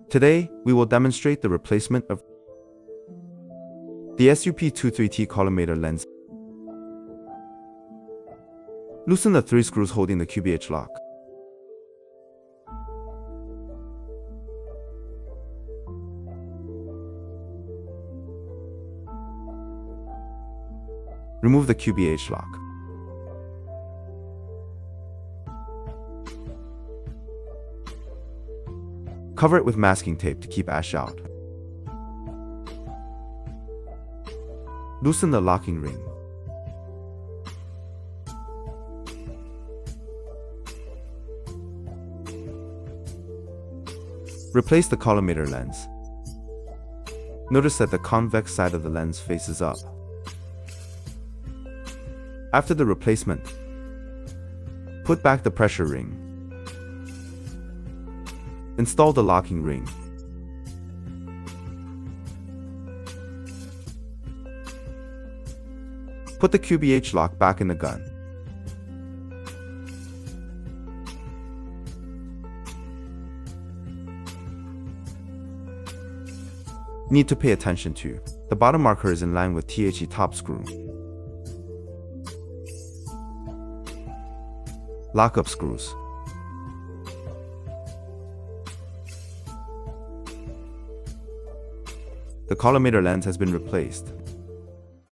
Today, we will demonstrate the replacement of the SUP23T collimator lens. Loosen the 3 screws holding the QBH lock. Remove the QBH lock. Cover it with masking tape to keep ash out. Loosen the locking ring. Replace the collimator lens. Notice that the convex side of the lens faces up. After the replacement, put back the pressure ring. Install the locking ring. Put the QBH lock back in the gun. Need to pay attention to: the bottom marker is in line with THE top screw. Lockup screws. The collimator lens has been replaced.